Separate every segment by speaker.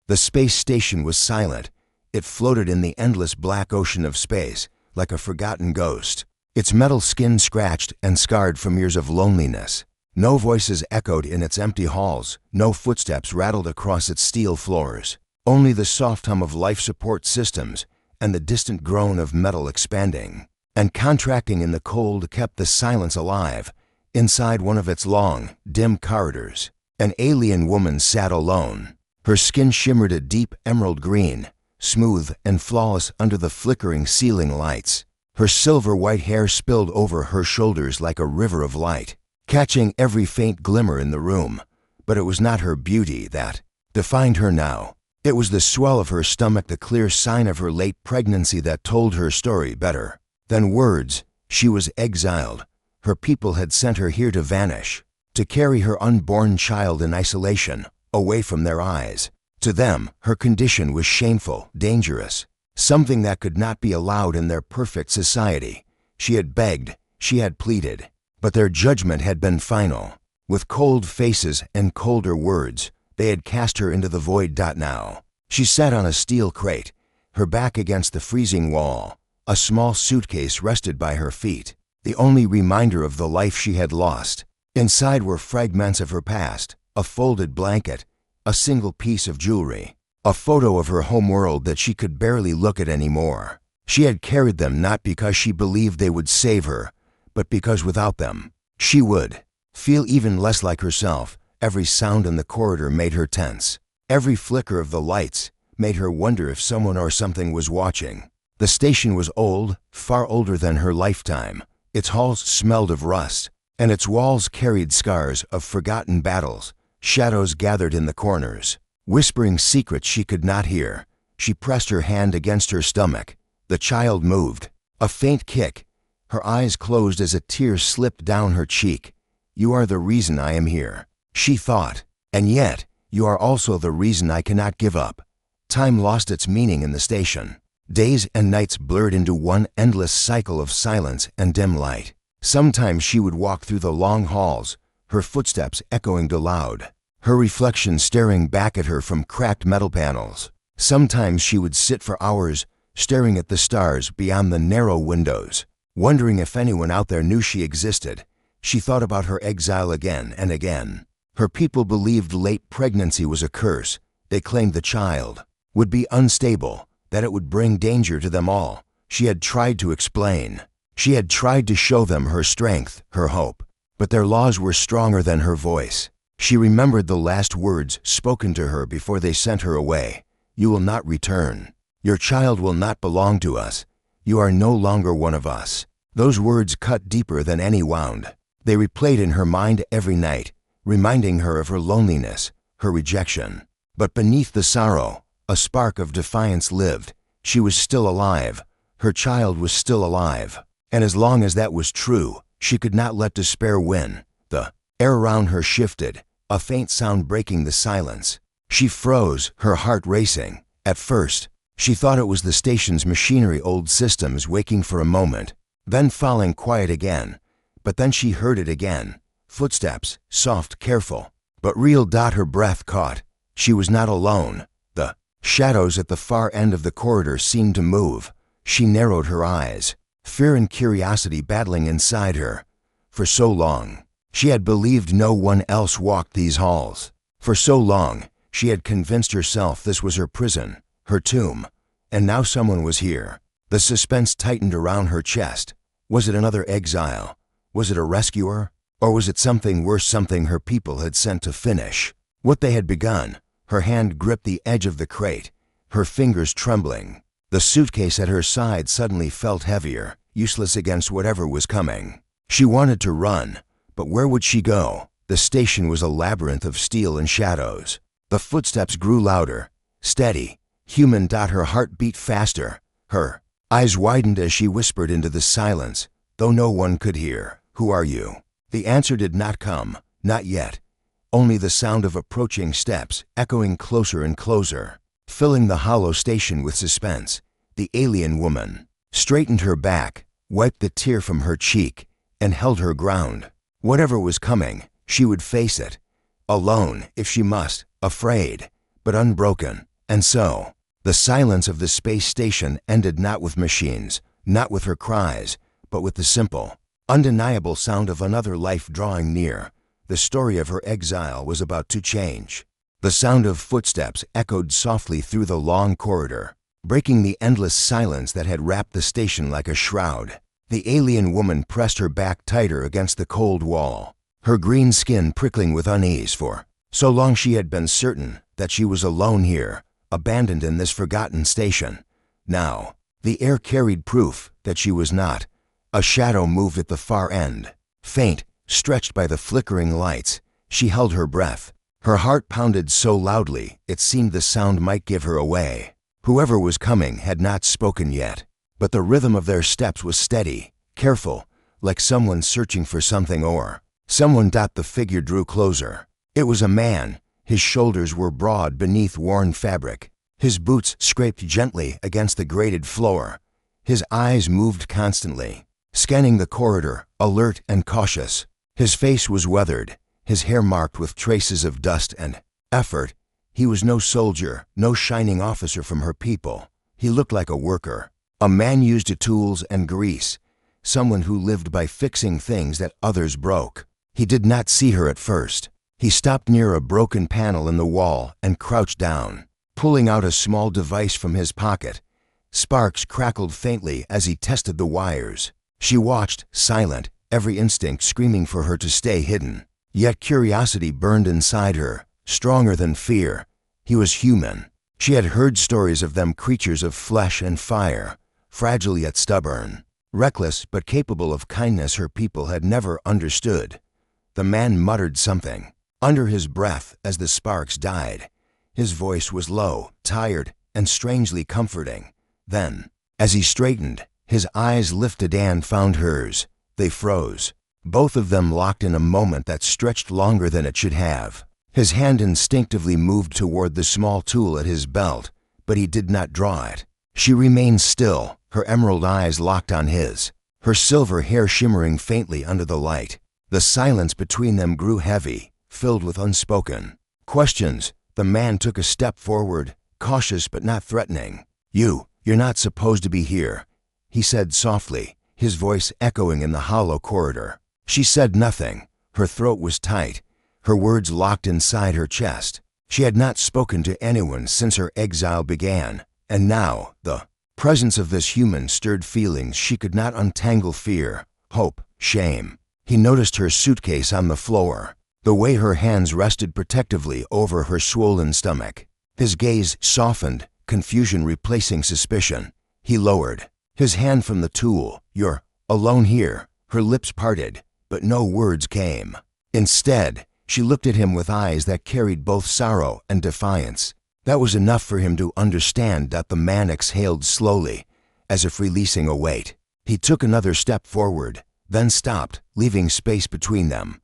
Speaker 1: The space station was silent. It floated in the endless black ocean of space, like a forgotten ghost, its metal skin scratched and scarred from years of loneliness. No voices echoed in its empty halls, no footsteps rattled across its steel floors. Only the soft hum of life support systems and the distant groan of metal expanding and contracting in the cold kept the silence alive. Inside one of its long, dim corridors, an alien woman sat alone. Her skin shimmered a deep emerald green, smooth and flawless under the flickering ceiling lights. Her silver-white hair spilled over her shoulders like a river of light, catching every faint glimmer in the room. But it was not her beauty that defined her now. It was the swell of her stomach, the clear sign of her late pregnancy that told her story better than words. She was exiled. Her people had sent her here to vanish, to carry her unborn child in isolation, away from their eyes. To them, her condition was shameful, dangerous, something that could not be allowed in their perfect society. She had begged, she had pleaded, but their judgment had been final. With cold faces and colder words, they had cast her into the void. Now, she sat on a steel crate, her back against the freezing wall. A small suitcase rested by her feet, the only reminder of the life she had lost. Inside were fragments of her past, a folded blanket, a single piece of jewelry, a photo of her homeworld that she could barely look at anymore. She had carried them not because she believed they would save her, but because without them, she would feel even less like herself. Every sound in the corridor made her tense. Every flicker of the lights made her wonder if someone or something was watching. The station was old, far older than her lifetime. Its halls smelled of rust, and its walls carried scars of forgotten battles. Shadows gathered in the corners, whispering secrets she could not hear. She pressed her hand against her stomach. The child moved. A faint kick. Her eyes closed as a tear slipped down her cheek. "You are the reason I am here," she thought. "And yet, you are also the reason I cannot give up." Time lost its meaning in the station. Days and nights blurred into one endless cycle of silence and dim light. Sometimes she would walk through the long halls, her footsteps echoing loud, her reflection staring back at her from cracked metal panels. Sometimes she would sit for hours, staring at the stars beyond the narrow windows, wondering if anyone out there knew she existed. She thought about her exile again and again. Her people believed late pregnancy was a curse. They claimed the child would be unstable, that it would bring danger to them all. She had tried to explain. She had tried to show them her strength, her hope. But their laws were stronger than her voice. She remembered the last words spoken to her before they sent her away. "You will not return. Your child will not belong to us. You are no longer one of us." Those words cut deeper than any wound. They replayed in her mind every night, reminding her of her loneliness, her rejection. But beneath the sorrow, a spark of defiance lived. She was still alive. Her child was still alive. And as long as that was true, she could not let despair win. The air around her shifted, a faint sound breaking the silence. She froze, her heart racing. At first, she thought it was the station's machinery, old systems waking for a moment, then falling quiet again. But then she heard it again. Footsteps, soft, careful, but real. Her breath caught. She was not alone. The shadows at the far end of the corridor seemed to move. She narrowed her eyes, fear and curiosity battling inside her. For so long, she had believed no one else walked these halls. For so long, she had convinced herself this was her prison, her tomb. And now someone was here. The suspense tightened around her chest. Was it another exile? Was it a rescuer? Or was it something worse, something her people had sent to finish what they had begun? Her hand gripped the edge of the crate, her fingers trembling. The suitcase at her side suddenly felt heavier, useless against whatever was coming. She wanted to run, but where would she go? The station was a labyrinth of steel and shadows. The footsteps grew louder, steady, human. Her heart beat faster. Her eyes widened as she whispered into the silence, though no one could hear. "Who are you?" The answer did not come, not yet. Only the sound of approaching steps, echoing closer and closer, filling the hollow station with suspense. The alien woman straightened her back, wiped the tear from her cheek, and held her ground. Whatever was coming, she would face it. Alone, if she must, afraid, but unbroken. And so, the silence of the space station ended not with machines, not with her cries, but with the simple, undeniable sound of another life drawing near. The story of her exile was about to change. The sound of footsteps echoed softly through the long corridor, breaking the endless silence that had wrapped the station like a shroud. The alien woman pressed her back tighter against the cold wall, her green skin prickling with unease, for so long she had been certain that she was alone here, abandoned in this forgotten station. Now, the air carried proof that she was not. A shadow moved at the far end, faint, stretched by the flickering lights. She held her breath. Her heart pounded so loudly it seemed the sound might give her away. Whoever was coming had not spoken yet, but the rhythm of their steps was steady, careful, like someone searching for something or someone. The figure drew closer. It was a man. His shoulders were broad beneath worn fabric. His boots scraped gently against the grated floor. His eyes moved constantly, scanning the corridor, alert and cautious. His face was weathered, his hair marked with traces of dust and effort. He was no soldier, no shining officer from her people. He looked like a worker, a man used to tools and grease, someone who lived by fixing things that others broke. He did not see her at first. He stopped near a broken panel in the wall and crouched down, pulling out a small device from his pocket. Sparks crackled faintly as he tested the wires. She watched, silent, every instinct screaming for her to stay hidden. Yet curiosity burned inside her, stronger than fear. He was human. She had heard stories of them, creatures of flesh and fire, fragile yet stubborn, reckless but capable of kindness her people had never understood. The man muttered something under his breath as the sparks died. His voice was low, tired, and strangely comforting. Then, as he straightened, his eyes lifted and found hers. They froze, both of them locked in a moment that stretched longer than it should have. His hand instinctively moved toward the small tool at his belt, but he did not draw it. She remained still, her emerald eyes locked on his, her silver hair shimmering faintly under the light. The silence between them grew heavy, filled with unspoken questions. The man took a step forward, cautious but not threatening. You're not supposed to be here," he said softly, his voice echoing in the hollow corridor. She said nothing. Her throat was tight, her words locked inside her chest. She had not spoken to anyone since her exile began, and now the presence of this human stirred feelings she could not untangle: fear, hope, shame. He noticed her suitcase on the floor, the way her hands rested protectively over her swollen stomach. His gaze softened, confusion replacing suspicion. He lowered his hand from the tool. "You're alone here." Her lips parted, but no words came. Instead, she looked at him with eyes that carried both sorrow and defiance. That was enough for him to understand that the man exhaled slowly, as if releasing a weight. He took another step forward, then stopped, leaving space between them.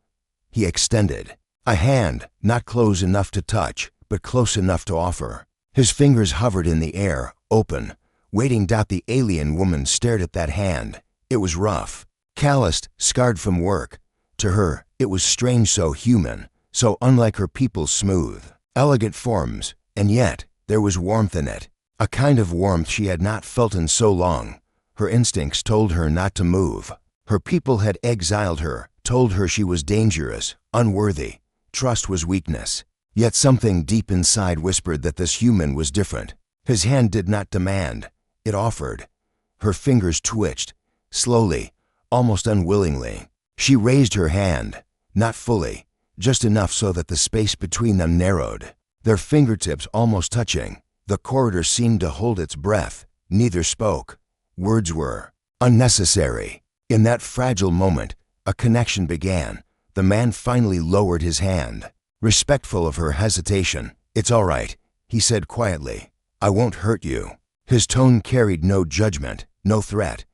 Speaker 1: He extended a hand, not close enough to touch, but close enough to offer. His fingers hovered in the air, open, waiting. The alien woman stared at that hand. It was rough, calloused, scarred from work. To her, it was strange, so human, so unlike her people's smooth, elegant forms, and yet there was warmth in it, a kind of warmth she had not felt in so long. Her instincts told her not to move. Her people had exiled her, told her she was dangerous, unworthy. Trust was weakness. Yet something deep inside whispered that this human was different. His hand did not demand, it offered. Her fingers twitched, slowly, almost unwillingly. She raised her hand, not fully, just enough so that the space between them narrowed, their fingertips almost touching. The corridor seemed to hold its breath. Neither spoke. Words were unnecessary. In that fragile moment, a connection began. The man finally lowered his hand, respectful of her hesitation. "It's all right," he said quietly. "I won't hurt you." His tone carried no judgment, no threat,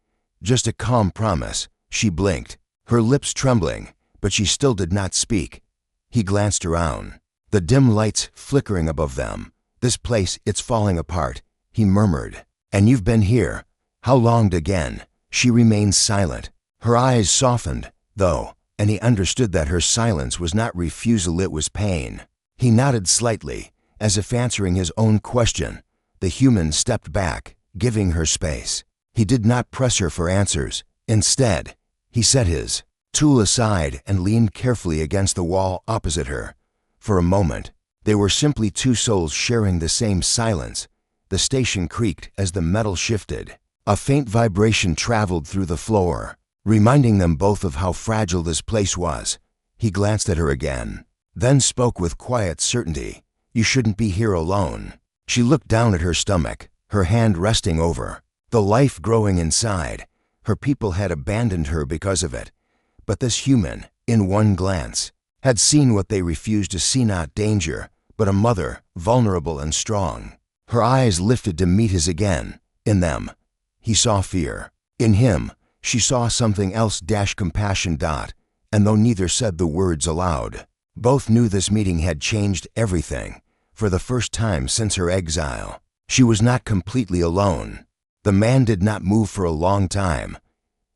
Speaker 1: just a calm promise. She blinked, her lips trembling, but she still did not speak. He glanced around, the dim lights flickering above them. "This place, it's falling apart," he murmured. "And you've been here. How long?" Again, she remained silent. Her eyes softened, though, and he understood that her silence was not refusal, it was pain. He nodded slightly, As if answering his own question, the human stepped back, giving her space. He did not press her for answers. Instead, he set his tool aside and leaned carefully against the wall opposite her. For a moment, they were simply two souls sharing the same silence. The station creaked as the metal shifted. A faint vibration traveled through the floor, reminding them both of how fragile this place was. He glanced at her again, then spoke with quiet certainty. "You shouldn't be here alone." She looked down at her stomach, her hand resting over the life growing inside. Her people had abandoned her because of it. But this human, in one glance, had seen what they refused to see, not danger, but a mother, vulnerable and strong. Her eyes lifted to meet his again. In them, he saw fear. In him, she saw something else, compassion. And though neither said the words aloud, both knew this meeting had changed everything. For the first time since her exile, she was not completely alone. The man did not move for a long time.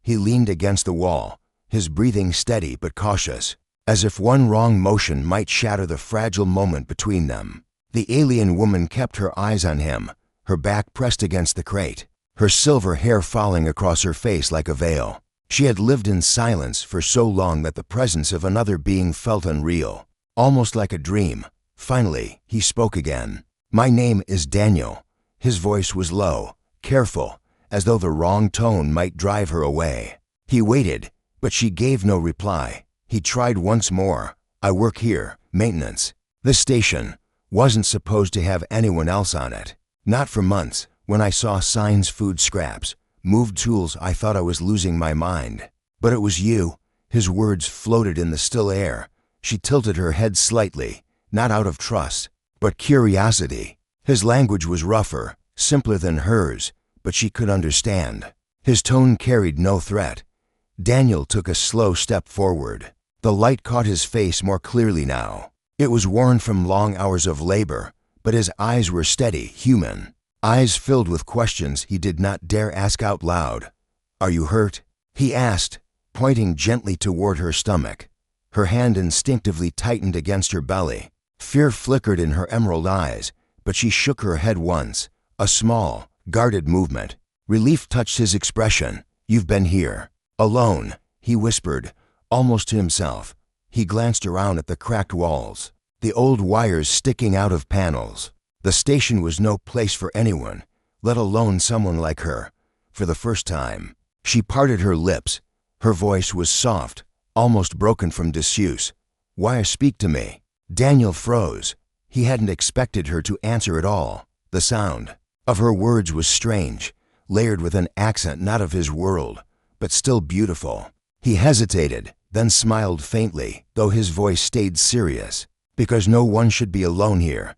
Speaker 1: He leaned against the wall, his breathing steady but cautious, as if one wrong motion might shatter the fragile moment between them. The alien woman kept her eyes on him, her back pressed against the crate, her silver hair falling across her face like a veil. She had lived in silence for so long that the presence of another being felt unreal, almost like a dream. Finally, he spoke again. "My name is Daniel." His voice was low, careful, as though the wrong tone might drive her away. He waited, but she gave no reply. He tried once more. "I work here, maintenance. This station wasn't supposed to have anyone else on it. Not for months. When I saw signs, food scraps, moved tools, I thought I was losing my mind. But it was you." His words floated in the still air. She tilted her head slightly, not out of trust, but curiosity. His language was rougher, simpler than hers, but she could understand. His tone carried no threat. Daniel took a slow step forward. The light caught his face more clearly now. It was worn from long hours of labor, but his eyes were steady, human. Eyes filled with questions he did not dare ask out loud. "Are you hurt?" he asked, pointing gently toward her stomach. Her hand instinctively tightened against her belly. Fear flickered in her emerald eyes, but she shook her head once, a small, guarded movement. Relief touched his expression. "You've been here alone," he whispered, almost to himself. He glanced around at the cracked walls, the old wires sticking out of panels. The station was no place for anyone, let alone someone like her. For the first time, she parted her lips. Her voice was soft, almost broken from disuse. "Why speak to me?" Daniel froze. He hadn't expected her to answer at all. The sound of her words was strange, layered with an accent not of his world, but still beautiful. He hesitated, then smiled faintly, though his voice stayed serious. "Because no one should be alone here.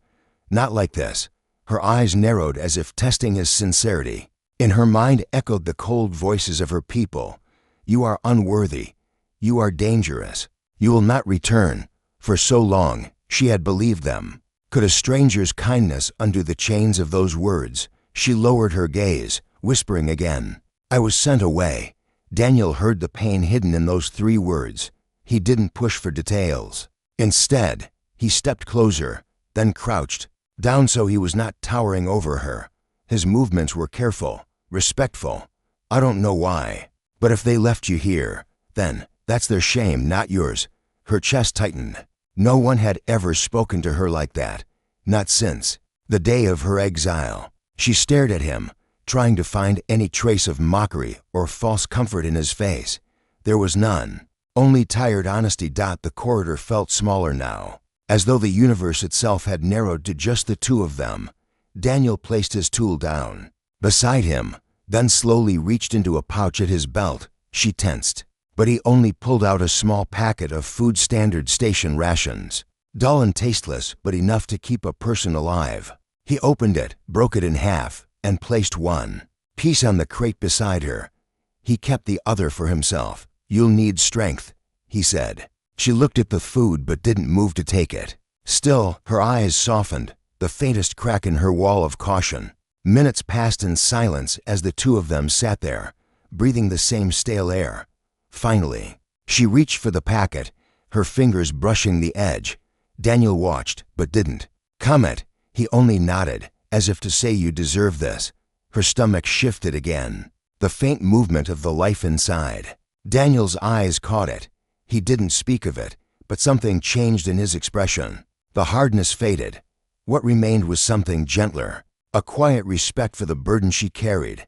Speaker 1: Not like this." Her eyes narrowed as if testing his sincerity. In her mind echoed the cold voices of her people. "You are unworthy. You are dangerous. You will not return." For so long, she had believed them. Could a stranger's kindness undo the chains of those words? She lowered her gaze, whispering again. "I was sent away." Daniel heard the pain hidden in those 3 words. He didn't push for details. Instead, he stepped closer, then crouched down so he was not towering over her. His movements were careful, respectful. "I don't know why, but if they left you here, then that's their shame, not yours." Her chest tightened. No one had ever spoken to her like that, not since the day of her exile. She stared at him, trying to find any trace of mockery or false comfort in his face. There was none, only tired honesty. The corridor felt smaller now, as though the universe itself had narrowed to just the 2 of them. Daniel placed his tool down beside him, then slowly reached into a pouch at his belt. She tensed, but he only pulled out a small packet of food, standard station rations. Dull and tasteless, but enough to keep a person alive. He opened it, broke it in half, and placed one piece on the crate beside her. He kept the other for himself. "You'll need strength," he said. She looked at the food but didn't move to take it. Still, her eyes softened, the faintest crack in her wall of caution. Minutes passed in silence as the 2 of them sat there, breathing the same stale air. Finally, she reached for the packet, her fingers brushing the edge. Daniel watched, but didn't comment. He only nodded, as if to say you deserve this. Her stomach shifted again. The faint movement of the life inside. Daniel's eyes caught it. He didn't speak of it, but something changed in his expression. The hardness faded. What remained was something gentler, a quiet respect for the burden she carried.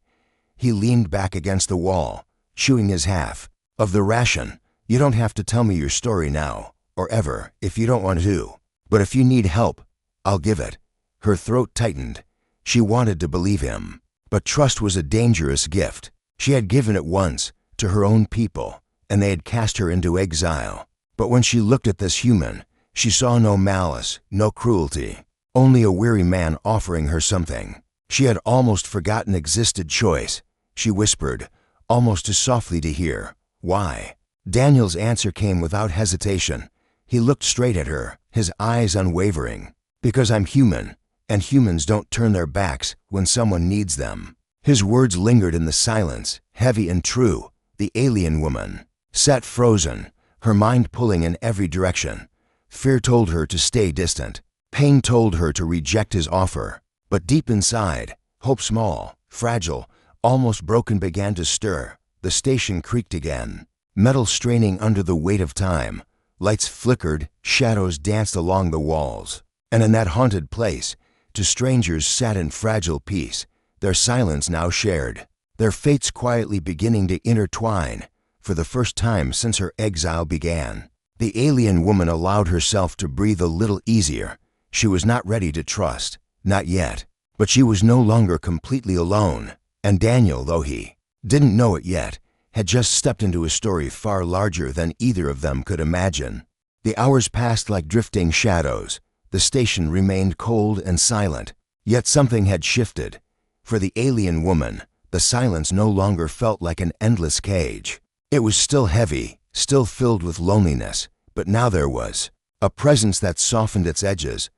Speaker 1: He leaned back against the wall, chewing his half of the ration. You don't have to tell me your story now, or ever, if you don't want to. But if you need help, I'll give it. Her throat tightened. She wanted to believe him. But trust was a dangerous gift. She had given it once, to her own people, and they had cast her into exile. But when she looked at this human, she saw no malice, no cruelty, only a weary man offering her something. She had almost forgotten existed choice. She whispered, almost too softly to hear, "Why?" Daniel's answer came without hesitation. He looked straight at her, his eyes unwavering. "Because I'm human, and humans don't turn their backs when someone needs them." His words lingered in the silence, heavy and true. The alien woman sat frozen, her mind pulling in every direction. Fear told her to stay distant. Pain told her to reject his offer. But deep inside, hope, small, fragile, almost broken, began to stir. The station creaked again, metal straining under the weight of time. Lights flickered, shadows danced along the walls. And in that haunted place, two strangers sat in fragile peace, their silence now shared, their fates quietly beginning to intertwine. For the first time since her exile began, the alien woman allowed herself to breathe a little easier. She was not ready to trust, not yet, but she was no longer completely alone. And Daniel, though he didn't know it yet, had just stepped into a story far larger than either of them could imagine. The hours passed like drifting shadows. The station remained cold and silent, yet something had shifted. For the alien woman, the silence no longer felt like an endless cage. It was still heavy, still filled with loneliness, but now there was a presence that softened its edges.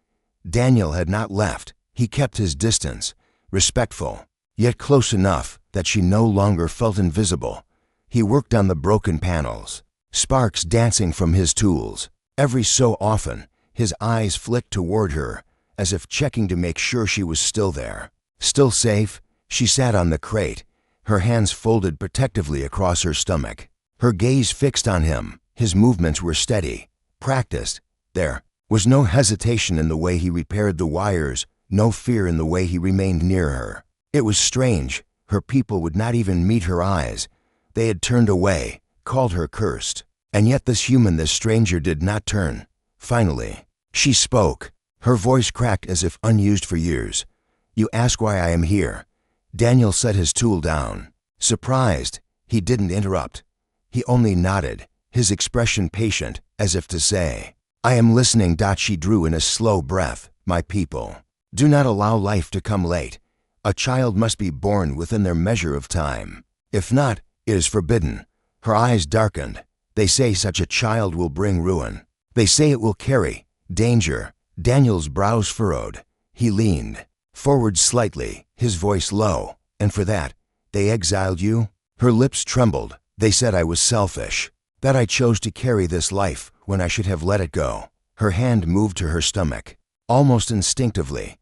Speaker 1: Daniel had not left. He kept his distance, respectful, yet close enough that she no longer felt invisible. He worked on the broken panels, sparks dancing from his tools. Every so often, his eyes flicked toward her, as if checking to make sure she was still there. Still safe, she sat on the crate, her hands folded protectively across her stomach. Her gaze fixed on him. His movements were steady, practiced. There was no hesitation in the way he repaired the wires, no fear in the way he remained near her. It was strange. Her people would not even meet her eyes. They had turned away, called her cursed. And yet this human, this stranger, did not turn. Finally, she spoke. Her voice cracked as if unused for years. "You ask why I am here." Daniel set his tool down. Surprised, he didn't interrupt. He only nodded, his expression patient, as if to say, "I am listening." She drew in a slow breath. "My people do not allow life to come late. A child must be born within their measure of time. If not, it is forbidden." Her eyes darkened. "They say such a child will bring ruin. They say it will carry danger." Daniel's brows furrowed. He leaned forward slightly, his voice low. "And for that, they exiled you?" Her lips trembled. "They said I was selfish, that I chose to carry this life when I should have let it go." Her hand moved to her stomach, almost instinctively.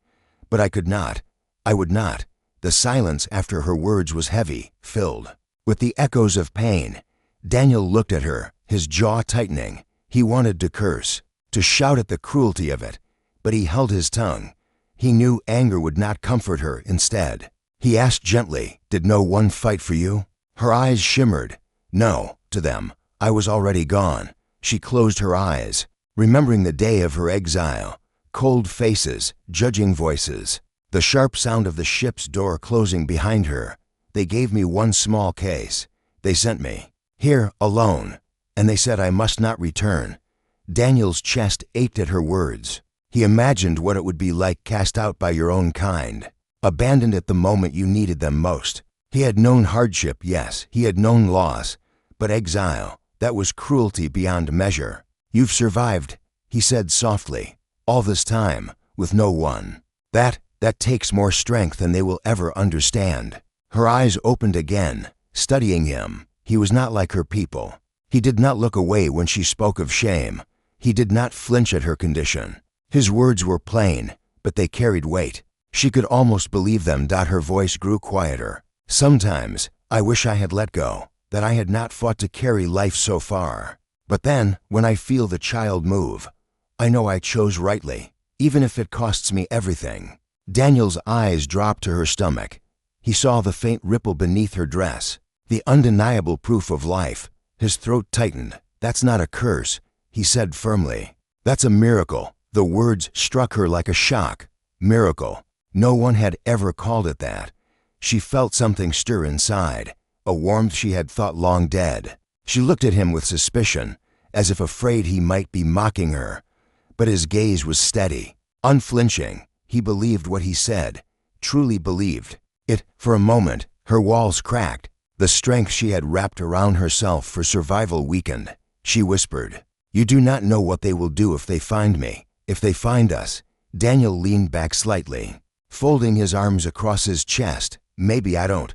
Speaker 1: "But I could not. I would not." The silence after her words was heavy, filled with the echoes of pain. Daniel looked at her, his jaw tightening. He wanted to curse, to shout at the cruelty of it, but he held his tongue. He knew anger would not comfort her. Instead, he asked gently, "Did no one fight for you?" Her eyes shimmered. "No, to them, I was already gone." She closed her eyes, remembering the day of her exile. Cold faces, judging voices, the sharp sound of the ship's door closing behind her. "They gave me one small case. They sent me here alone, and they said I must not return." Daniel's chest ached at her words. He imagined what it would be like cast out by your own kind, abandoned at the moment you needed them most. He had known hardship, yes, he had known loss, but exile, that was cruelty beyond measure. "You've survived," he said softly, "all this time, with no one. That takes more strength than they will ever understand." Her eyes opened again, studying him. He was not like her people. He did not look away when she spoke of shame. He did not flinch at her condition. His words were plain, but they carried weight. She could almost believe them. Her voice grew quieter. Sometimes, I wish I had let go, that I had not fought to carry life so far. But then, when I feel the child move, I know I chose rightly, even if it costs me everything. Daniel's eyes dropped to her stomach. He saw the faint ripple beneath her dress, the undeniable proof of life. His throat tightened. That's not a curse, he said firmly. That's a miracle. The words struck her like a shock. Miracle. No one had ever called it that. She felt something stir inside, a warmth she had thought long dead. She looked at him with suspicion, as if afraid he might be mocking her. But his gaze was steady, unflinching. He believed what he said, truly believed it. For a moment, her walls cracked. The strength she had wrapped around herself for survival weakened. She whispered, "You do not know what they will do if they find me, if they find us." Daniel leaned back slightly, folding his arms across his chest. "Maybe I don't.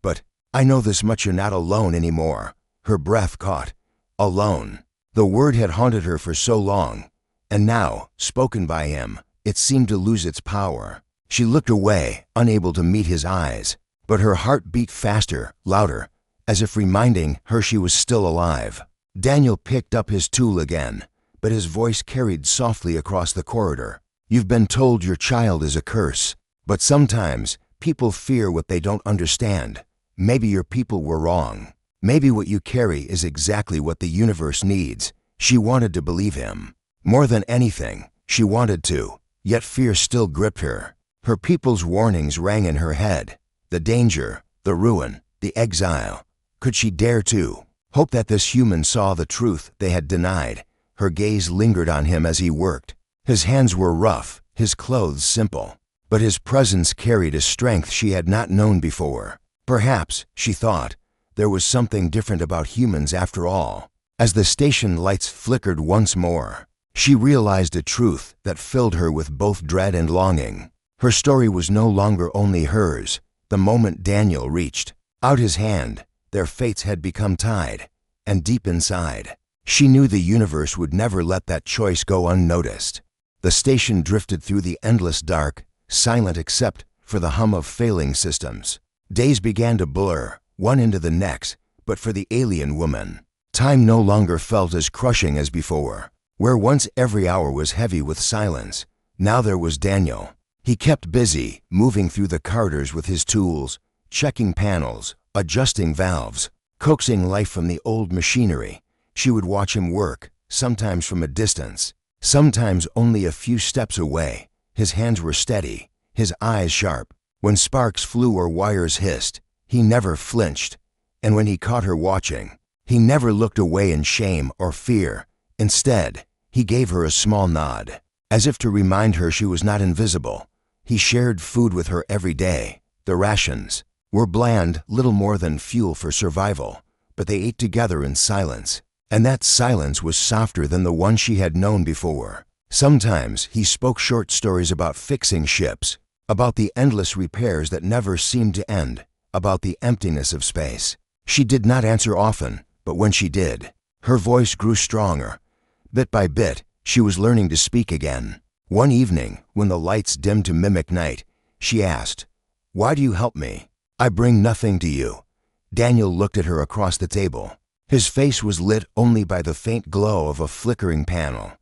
Speaker 1: But I know this much: you're not alone anymore." Her breath caught. Alone. The word had haunted her for so long, and now, spoken by him, it seemed to lose its power. She looked away, unable to meet his eyes, but her heart beat faster, louder, as if reminding her she was still alive. Daniel picked up his tool again, but his voice carried softly across the corridor. "You've been told your child is a curse, but sometimes people fear what they don't understand. Maybe your people were wrong. Maybe what you carry is exactly what the universe needs." She wanted to believe him. More than anything, she wanted to, yet fear still gripped her. Her people's warnings rang in her head. The danger, the ruin, the exile. Could she dare to hope that this human saw the truth they had denied? Her gaze lingered on him as he worked. His hands were rough, his clothes simple, but his presence carried a strength she had not known before. Perhaps, she thought, there was something different about humans after all. As the station lights flickered once more, she realized a truth that filled her with both dread and longing. Her story was no longer only hers. The moment Daniel reached out his hand, their fates had become tied, and deep inside, she knew the universe would never let that choice go unnoticed. The station drifted through the endless dark, silent except for the hum of failing systems. Days began to blur, one into the next, but for the alien woman, time no longer felt as crushing as before. Where once every hour was heavy with silence, now there was Daniel. He kept busy, moving through the corridors with his tools, checking panels, adjusting valves, coaxing life from the old machinery. She would watch him work, sometimes from a distance, sometimes only a few steps away. His hands were steady, his eyes sharp. When sparks flew or wires hissed, he never flinched. And when he caught her watching, he never looked away in shame or fear. Instead, he gave her a small nod, as if to remind her she was not invisible. He shared food with her every day. The rations were bland, little more than fuel for survival, but they ate together in silence, and that silence was softer than the one she had known before. Sometimes he spoke short stories about fixing ships, about the endless repairs that never seemed to end, about the emptiness of space. She did not answer often, but when she did, her voice grew stronger. Bit by bit, she was learning to speak again. One evening, when the lights dimmed to mimic night, she asked, "Why do you help me? I bring nothing to you." Daniel looked at her across the table. His face was lit only by the faint glow of a flickering panel.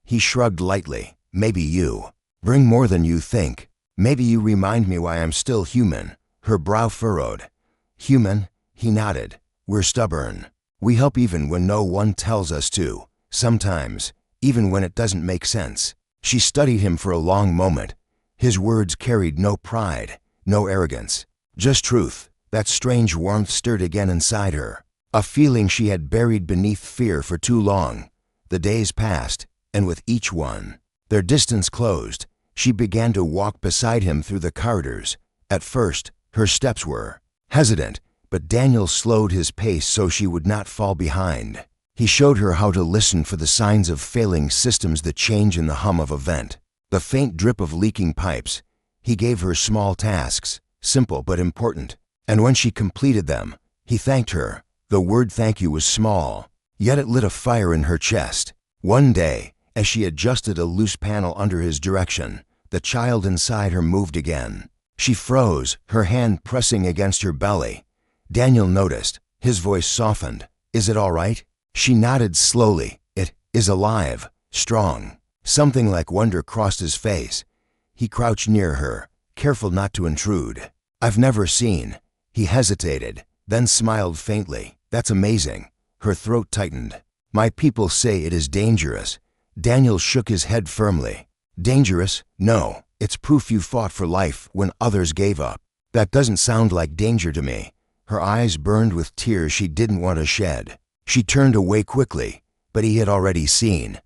Speaker 1: He shrugged lightly. "Maybe you bring more than you think. Maybe you remind me why I'm still human." Her brow furrowed. "Human?" He nodded. "We're stubborn. We help even when no one tells us to. Sometimes, even when it doesn't make sense." She studied him for a long moment. His words carried no pride, no arrogance, just truth. That strange warmth stirred again inside her, a feeling she had buried beneath fear for too long. The days passed, and with each one, their distance closed. She began to walk beside him through the corridors. At first, her steps were hesitant, but Daniel slowed his pace so she would not fall behind. He showed her how to listen for the signs of failing systems, the change in the hum of a vent, the faint drip of leaking pipes. He gave her small tasks, simple but important, and when she completed them, he thanked her. The word thank you was small, yet it lit a fire in her chest. One day, as she adjusted a loose panel under his direction, the child inside her moved again. She froze, her hand pressing against her belly. Daniel noticed. His voice softened. "Is it all right?" She nodded slowly. "It is alive, strong." Something like wonder crossed his face. He crouched near her, careful not to intrude. "I've never seen." He hesitated, then smiled faintly. "That's amazing." Her throat tightened. "My people say it is dangerous." Daniel shook his head firmly. "Dangerous? No. It's proof you fought for life when others gave up." "That doesn't sound like danger to me." Her eyes burned with tears she didn't want to shed. She turned away quickly, but he had already seen.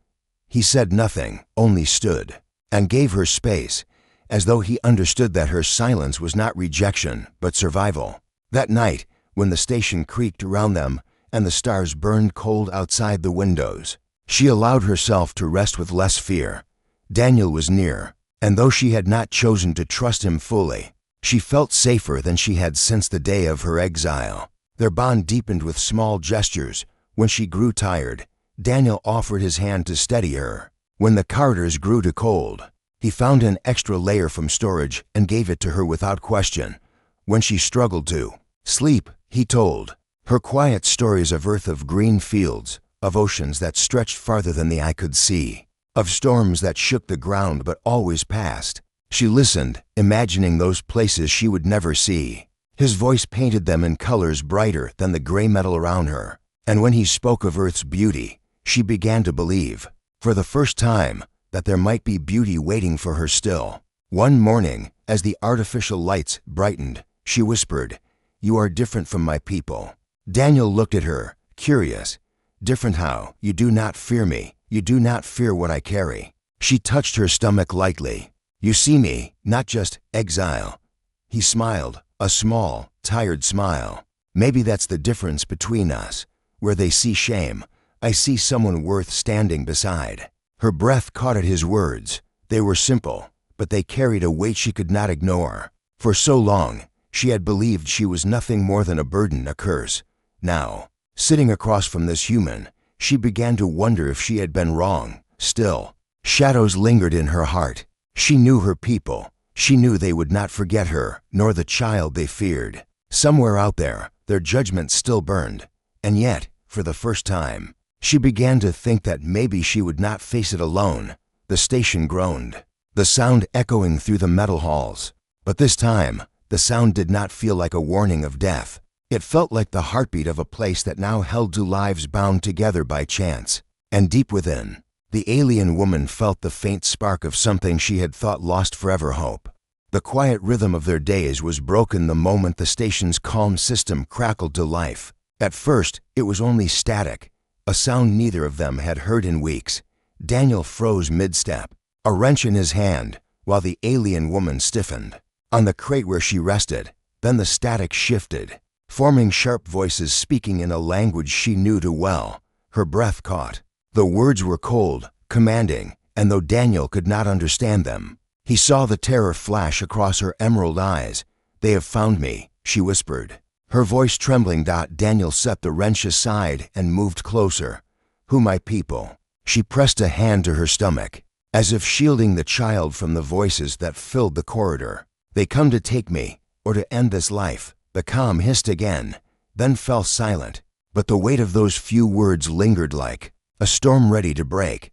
Speaker 1: He said nothing, only stood, and gave her space, as though he understood that her silence was not rejection, but survival. That night, when the station creaked around them and the stars burned cold outside the windows, she allowed herself to rest with less fear. Daniel was near, and though she had not chosen to trust him fully, she felt safer than she had since the day of her exile. Their bond deepened with small gestures. When she grew tired, Daniel offered his hand to steady her. When the corridors grew too cold, he found an extra layer from storage and gave it to her without question. When she struggled to sleep, he told her quiet stories of earth, of green fields, of oceans that stretched farther than the eye could see, of storms that shook the ground but always passed. She listened, imagining those places she would never see. His voice painted them in colors brighter than the gray metal around her, and when he spoke of Earth's beauty, she began to believe, for the first time, that there might be beauty waiting for her still. One morning, as the artificial lights brightened, she whispered, "You are different from my people." Daniel looked at her, curious. "Different how? You do not fear me. You do not fear what I carry." She touched her stomach lightly. "You see me, not just exile." He smiled, a small, tired smile. "Maybe that's the difference between us. Where they see shame, I see someone worth standing beside." Her breath caught at his words. They were simple, but they carried a weight she could not ignore. For so long, she had believed she was nothing more than a burden, a curse. Now, sitting across from this human, she began to wonder if she had been wrong. Still, shadows lingered in her heart. She knew her people. She knew they would not forget her, nor the child they feared. Somewhere out there, their judgment still burned. And yet, for the first time, she began to think that maybe she would not face it alone. The station groaned, the sound echoing through the metal halls. But this time, the sound did not feel like a warning of death. It felt like the heartbeat of a place that now held two lives bound together by chance. And deep within, the alien woman felt the faint spark of something she had thought lost forever: hope. The quiet rhythm of their days was broken the moment the station's calm system crackled to life. At first, it was only static, a sound neither of them had heard in weeks. Daniel froze mid-step, a wrench in his hand, while the alien woman stiffened on the crate where she rested. Then the static shifted, forming sharp voices speaking in a language she knew too well. Her breath caught. The words were cold, commanding, and though Daniel could not understand them, he saw the terror flash across her emerald eyes. "They have found me," she whispered, her voice trembling. Daniel set the wrench aside and moved closer. "Who my people?" She pressed a hand to her stomach, as if shielding the child from the voices that filled the corridor. "They come to take me, or to end this life." The calm hissed again, then fell silent, but the weight of those few words lingered like a storm ready to break.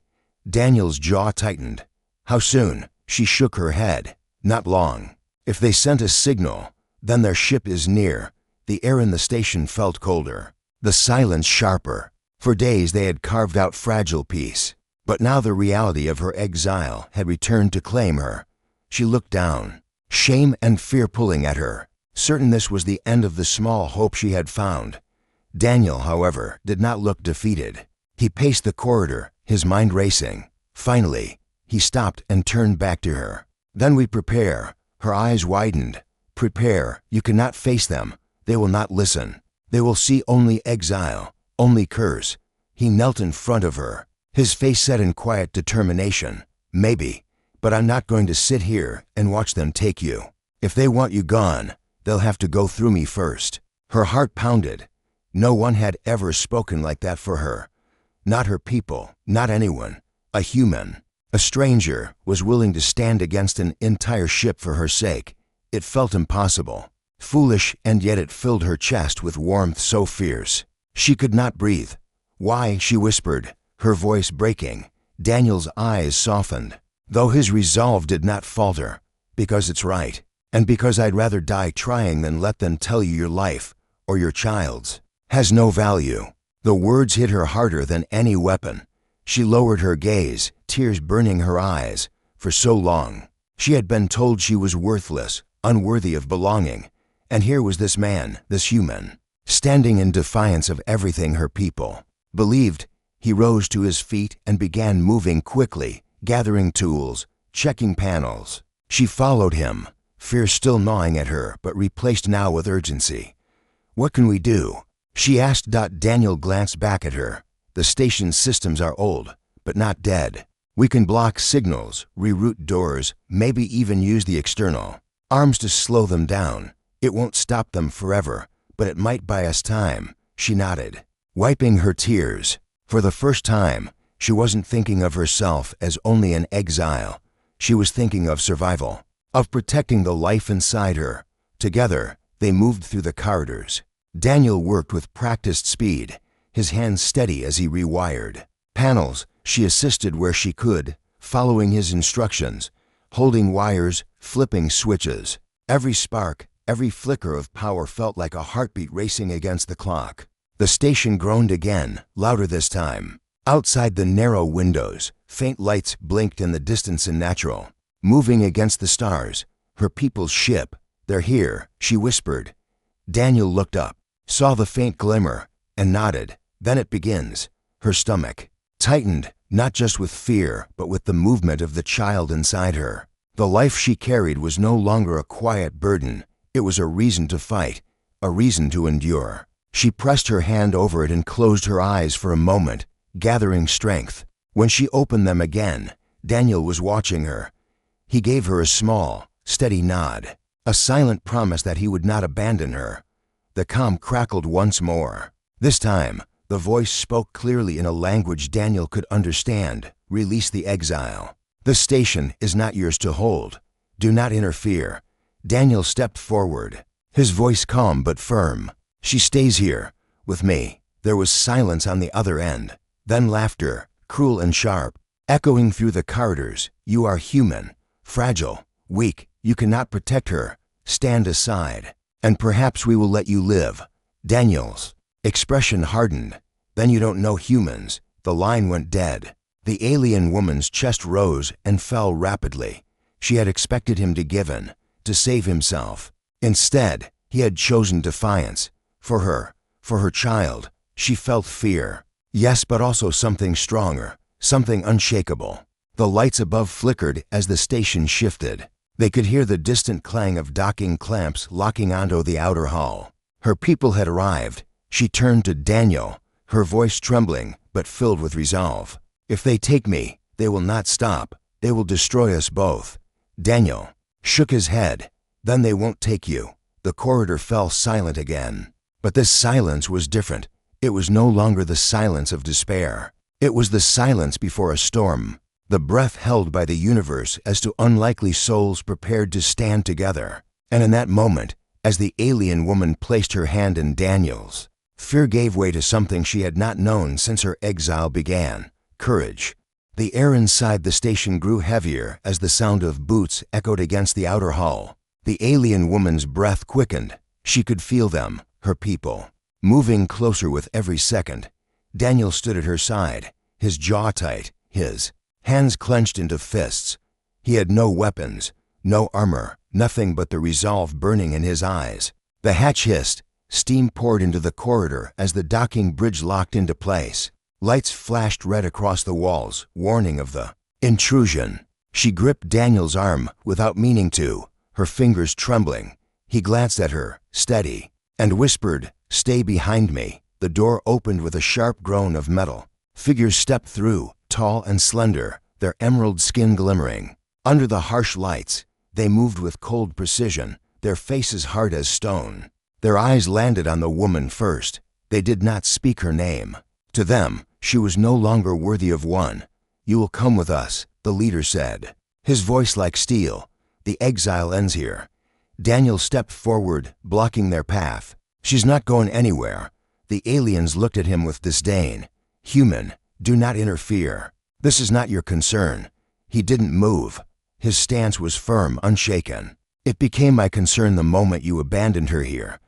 Speaker 1: Daniel's jaw tightened. "How soon?" She shook her head. "Not long. If they sent a signal, then their ship is near." The air in the station felt colder, the silence sharper. For days they had carved out fragile peace, but now the reality of her exile had returned to claim her. She looked down, shame and fear pulling at her, certain this was the end of the small hope she had found. Daniel, however, did not look defeated. He paced the corridor, his mind racing. Finally, he stopped and turned back to her. "Then we prepare." Her eyes widened. "Prepare. You cannot face them. They will not listen. They will see only exile, only curse." He knelt in front of her, his face set in quiet determination. "Maybe, but I'm not going to sit here and watch them take you. If they want you gone, they'll have to go through me first." Her heart pounded. No one had ever spoken like that for her. Not her people, not anyone. A human, A stranger was willing to stand against an entire ship for her sake. It felt impossible, foolish, and yet it filled her chest with warmth so fierce. She could not breathe. "Why?" she whispered, her voice breaking. Daniel's eyes softened, though his resolve did not falter. "Because it's right, and because I'd rather die trying than let them tell you your life, or your child's, has no value." The words hit her harder than any weapon. She lowered her gaze, tears burning her eyes. For so long, she had been told she was worthless, unworthy of belonging. And here was this man, this human, standing in defiance of everything her people believed. He rose to his feet and began moving quickly, gathering tools, checking panels. She followed him, fear still gnawing at her, but replaced now with urgency. "What can we do?" she asked. Daniel glanced back at her. "The station's systems are old, but not dead. We can block signals, reroute doors, maybe even use the external arms to slow them down. It won't stop them forever, but it might buy us time." She nodded, wiping her tears. For the first time, she wasn't thinking of herself as only an exile. She was thinking of survival, of protecting the life inside her. Together, they moved through the corridors. Daniel worked with practiced speed, his hands steady as he rewired panels. She assisted where she could, following his instructions, holding wires, flipping switches. Every spark, every flicker of power felt like a heartbeat racing against the clock. The station groaned again, louder this time. Outside the narrow windows, faint lights blinked in the distance and natural, moving against the stars. "Her people's ship. They're here," she whispered. Daniel looked up, saw the faint glimmer, and nodded. "Then it begins." Her stomach tightened, not just with fear, but with the movement of the child inside her. The life she carried was no longer a quiet burden. It was a reason to fight, a reason to endure. She pressed her hand over it and closed her eyes for a moment, gathering strength. When she opened them again, Daniel was watching her. He gave her a small, steady nod, a silent promise that he would not abandon her. The comm crackled once more. This time, the voice spoke clearly in a language Daniel could understand. "Release the exile. The station is not yours to hold. Do not interfere." Daniel stepped forward, his voice calm but firm. "She stays here, with me." There was silence on the other end, then laughter, cruel and sharp, echoing through the corridors. "You are human, fragile, weak. You cannot protect her. Stand aside, and perhaps we will let you live." Daniel's expression hardened. "Then you don't know humans." The line went dead. The alien woman's chest rose and fell rapidly. She had expected him to give in, to save himself. Instead, he had chosen defiance. For her child. She felt fear. Yes, but also something stronger, something unshakable. The lights above flickered as the station shifted. They could hear the distant clang of docking clamps locking onto the outer hull. Her people had arrived. She turned to Daniel, her voice trembling but filled with resolve. "If they take me, they will not stop. They will destroy us both." Daniel shook his head. "Then they won't take you." The corridor fell silent again. But this silence was different. It was no longer the silence of despair. It was the silence before a storm, the breath held by the universe as to unlikely souls prepared to stand together. And in that moment, as the alien woman placed her hand in Daniel's, fear gave way to something she had not known since her exile began: courage. The air inside the station grew heavier as the sound of boots echoed against the outer hull. The alien woman's breath quickened. She could feel them, her people, moving closer with every second. Daniel stood at her side, his jaw tight, his hands clenched into fists. He had no weapons, no armor, nothing but the resolve burning in his eyes. The hatch hissed. Steam poured into the corridor as the docking bridge locked into place. Lights flashed red across the walls, warning of the intrusion. She gripped Daniel's arm without meaning to, her fingers trembling. He glanced at her, steady, and whispered, "Stay behind me." The door opened with a sharp groan of metal. Figures stepped through, tall and slender, their emerald skin glimmering. Under the harsh lights, they moved with cold precision, their faces hard as stone. Their eyes landed on the woman first. They did not speak her name. To them, she was no longer worthy of one. "You will come with us," the leader said, his voice like steel. "The exile ends here." Daniel stepped forward, blocking their path. "She's not going anywhere." The aliens looked at him with disdain. "Human, do not interfere. This is not your concern." He didn't move. His stance was firm, unshaken. "It became my concern the moment you abandoned her here,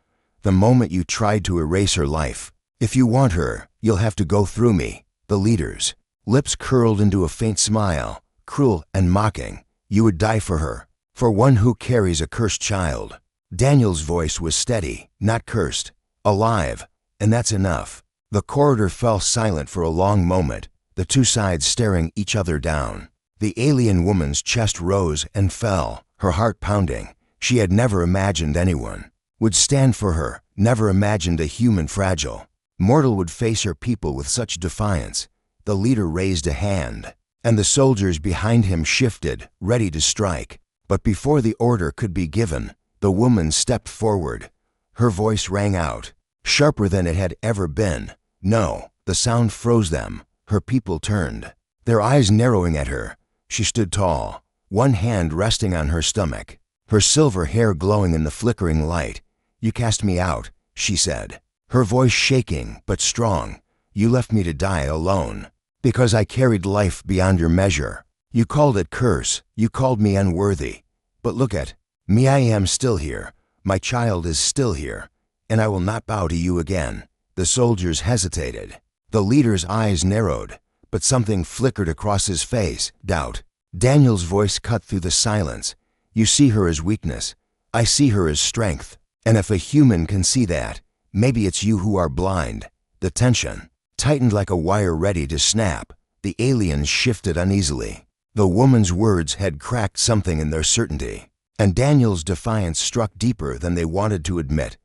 Speaker 1: the moment you tried to erase her life. If you want her, you'll have to go through me." The leader's lips curled into a faint smile, cruel and mocking. "You would die for her, for one who carries a cursed child." Daniel's voice was steady, not cursed, alive, and that's enough. The corridor fell silent for a long moment, the two sides staring each other down. The alien woman's chest rose and fell, her heart pounding. She had never imagined anyone would stand for her, never imagined a human fragile mortal would face her people with such defiance. The leader raised a hand, and the soldiers behind him shifted, ready to strike. But before the order could be given, the woman stepped forward. Her voice rang out, sharper than it had ever been. "No." The sound froze them. Her people turned, their eyes narrowing at her. She stood tall, one hand resting on her stomach, her silver hair glowing in the flickering light. "You cast me out," she said, her voice shaking but strong. "You left me to die alone, because I carried life beyond your measure. You called it curse, you called me unworthy. But look at me, I am still here. My child is still here, and I will not bow to you again." The soldiers hesitated. The leader's eyes narrowed, but something flickered across his face, doubt. Daniel's voice cut through the silence. "You see her as weakness. I see her as strength. And if a human can see that, maybe it's you who are blind." The tension tightened like a wire ready to snap. The aliens shifted uneasily. The woman's words had cracked something in their certainty, and Daniel's defiance struck deeper than they wanted to admit.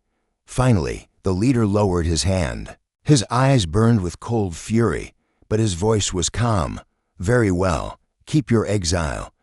Speaker 1: Finally, the leader lowered his hand. His eyes burned with cold fury, but his voice was calm. "Very well, keep your exile.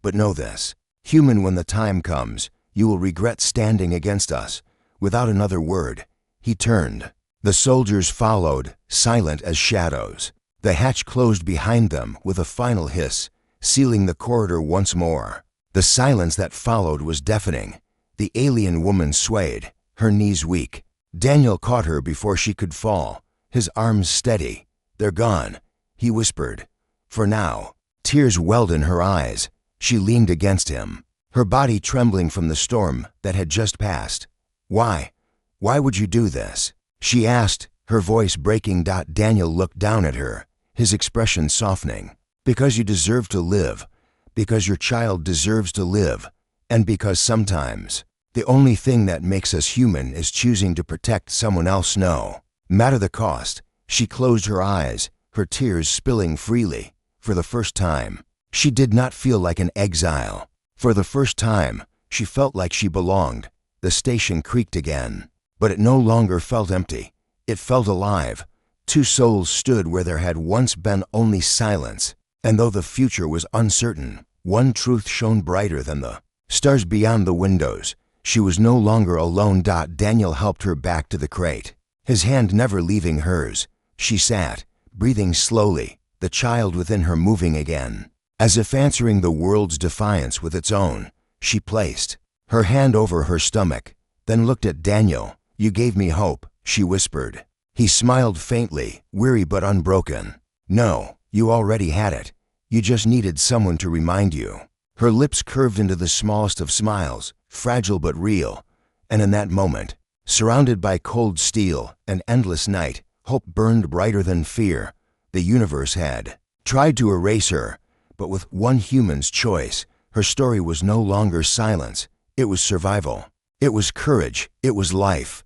Speaker 1: But know this, human, when the time comes, you will regret standing against us." Without another word, he turned. The soldiers followed, silent as shadows. The hatch closed behind them with a final hiss, sealing the corridor once more. The silence that followed was deafening. The alien woman swayed, her knees weak. Daniel caught her before she could fall, his arms steady. "They're gone," he whispered. "For now." Tears welled in her eyes. She leaned against him, her body trembling from the storm that had just passed. "Why? Why would you do this?" she asked, her voice breaking. Daniel looked down at her, his expression softening. "Because you deserve to live, because your child deserves to live, and because sometimes the only thing that makes us human is choosing to protect someone else. No matter the cost." She closed her eyes, her tears spilling freely. For the first time, she did not feel like an exile. For the first time, she felt like she belonged. The station creaked again, but it no longer felt empty. It felt alive. Two souls stood where there had once been only silence, and though the future was uncertain, one truth shone brighter than the stars beyond the windows. She was no longer alone. Daniel helped her back to the crate, his hand never leaving hers. She sat, breathing slowly, the child within her moving again. As if answering the world's defiance with its own, she placed her hand over her stomach, then looked at Daniel. "You gave me hope," she whispered. He smiled faintly, weary but unbroken. "No, you already had it. You just needed someone to remind you." Her lips curved into the smallest of smiles, fragile but real. And in that moment, surrounded by cold steel and endless night, hope burned brighter than fear. The universe had tried to erase her, but with one human's choice, her story was no longer silence. It was survival. It was courage. It was life.